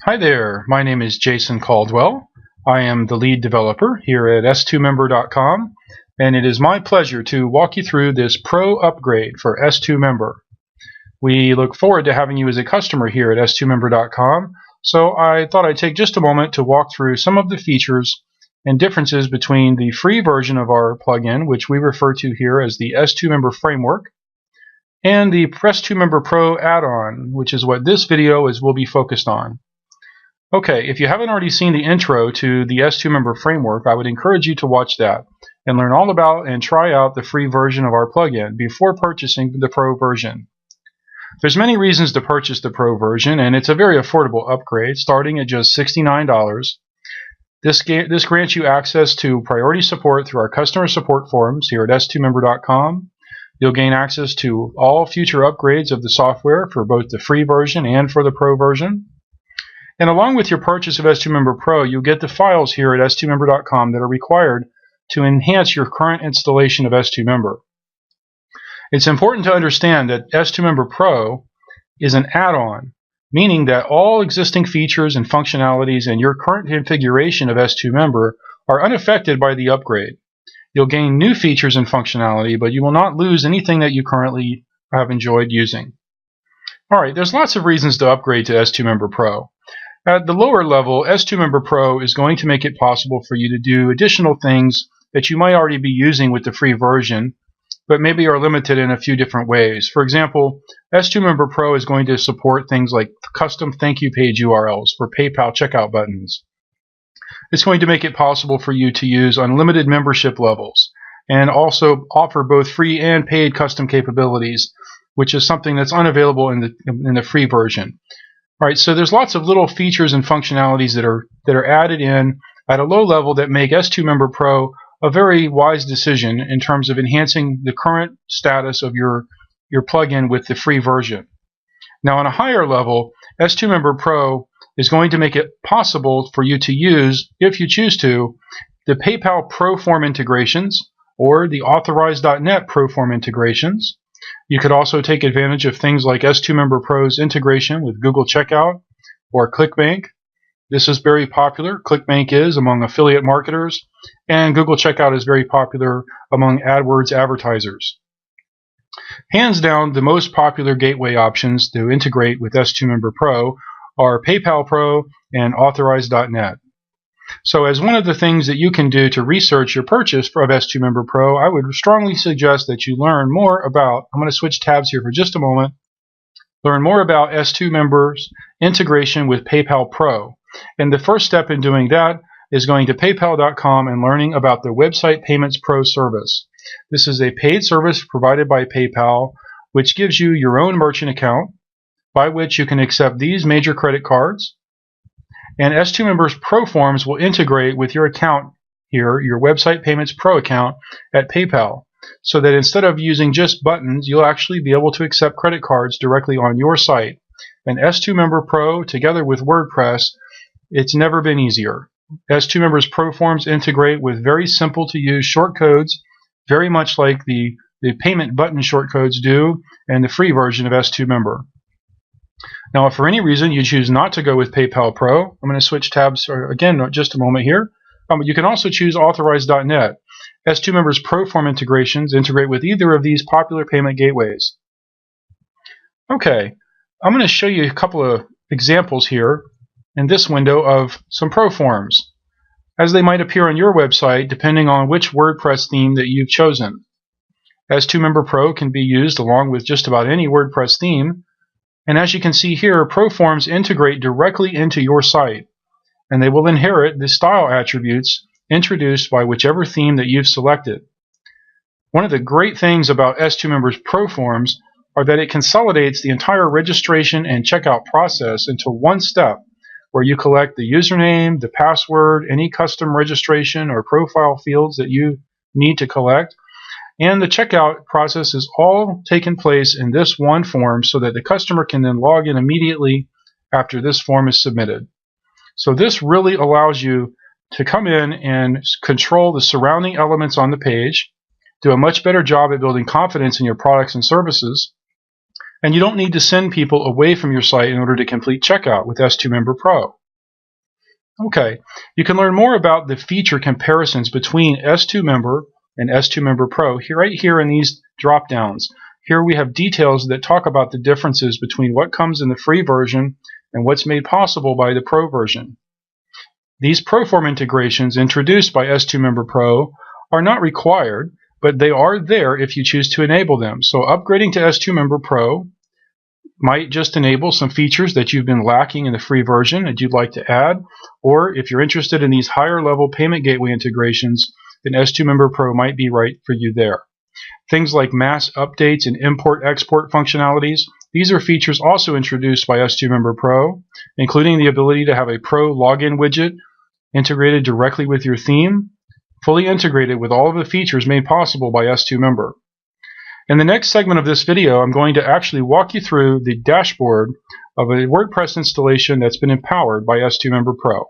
Hi there, my name is Jason Caldwell. I am the lead developer here at s2Member.com, and it is my pleasure to walk you through this Pro upgrade for s2Member. We look forward to having you as a customer here at s2Member.com, so I thought I'd take just a moment to walk through some of the features and differences between the free version of our plugin, which we refer to here as the s2Member framework, and the s2Member Pro add-on, which is what this video will be focused on. Okay, if you haven't already seen the intro to the s2Member framework, I would encourage you to watch that and learn all about and try out the free version of our plugin before purchasing the Pro version. There's many reasons to purchase the Pro version, and it's a very affordable upgrade, starting at just $69. This grants you access to priority support through our customer support forums here at s2Member.com. You'll gain access to all future upgrades of the software for both the free version and for the Pro version. And along with your purchase of s2Member Pro, you'll get the files here at s2Member.com that are required to enhance your current installation of s2Member. It's important to understand that s2Member Pro is an add-on, meaning that all existing features and functionalities in your current configuration of s2Member are unaffected by the upgrade. You'll gain new features and functionality, but you will not lose anything that you currently have enjoyed using. Alright, there's lots of reasons to upgrade to s2Member Pro. At the lower level, s2Member Pro is going to make it possible for you to do additional things that you might already be using with the free version, but maybe are limited in a few different ways. For example, s2Member Pro is going to support things like custom thank you page URLs for PayPal checkout buttons. It's going to make it possible for you to use unlimited membership levels and also offer both free and paid custom capabilities, which is something that's unavailable in the free version. Alright, so there's lots of little features and functionalities that are added in at a low level that make s2Member Pro a very wise decision in terms of enhancing the current status of your plugin with the free version. Now on a higher level, s2Member Pro is going to make it possible for you to use, if you choose to, the PayPal Proform integrations or the Authorize.net Proform integrations. You could also take advantage of things like s2Member Pro's integration with Google Checkout or ClickBank. This is very popular. ClickBank is among affiliate marketers, and Google Checkout is very popular among AdWords advertisers. Hands down, the most popular gateway options to integrate with s2Member Pro are PayPal Pro and Authorize.net. So as one of the things that you can do to research your purchase of s2Member Pro, I would strongly suggest that you learn more about, I'm going to switch tabs here for just a moment, learn more about s2Member's integration with PayPal Pro. And the first step in doing that is going to paypal.com and learning about the Website Payments Pro service. This is a paid service provided by PayPal, which gives you your own merchant account by which you can accept these major credit cards. And s2Member's Pro Forms will integrate with your account here, your Website Payments Pro account at PayPal, so that instead of using just buttons, you'll actually be able to accept credit cards directly on your site. And s2Member Pro, together with WordPress, it's never been easier. s2Member's Pro Forms integrate with very simple to use shortcodes, very much like the payment button shortcodes do in the free version of s2Member. Now, if for any reason you choose not to go with PayPal Pro, I'm going to switch tabs again just a moment here. You can also choose Authorize.net. s2Member's Proform integrations integrate with either of these popular payment gateways. Okay, I'm going to show you a couple of examples here in this window of some Proforms, as they might appear on your website depending on which WordPress theme that you've chosen. s2Member Pro can be used along with just about any WordPress theme. And as you can see here, Proforms integrate directly into your site, and they will inherit the style attributes introduced by whichever theme that you've selected. One of the great things about s2Member's Proforms are that it consolidates the entire registration and checkout process into one step, where you collect the username, the password, any custom registration or profile fields that you need to collect, and the checkout process is all taken place in this one form so that the customer can then log in immediately after this form is submitted. So this really allows you to come in and control the surrounding elements on the page, do a much better job at building confidence in your products and services, And you don't need to send people away from your site in order to complete checkout with s2Member Pro. Okay, you can learn more about the feature comparisons between s2Member and s2Member Pro right here in these drop-downs. Here we have details that talk about the differences between what comes in the free version and what's made possible by the Pro version. These Proform integrations introduced by s2Member Pro are not required, but they are there if you choose to enable them. So upgrading to s2Member Pro might just enable some features that you've been lacking in the free version that you'd like to add, or if you're interested in these higher level payment gateway integrations, then s2Member Pro might be right for you there. Things like mass updates and import-export functionalities, these are features also introduced by s2Member Pro, including the ability to have a Pro login widget integrated directly with your theme, fully integrated with all of the features made possible by s2Member. In the next segment of this video, I'm going to actually walk you through the dashboard of a WordPress installation that's been empowered by s2Member Pro.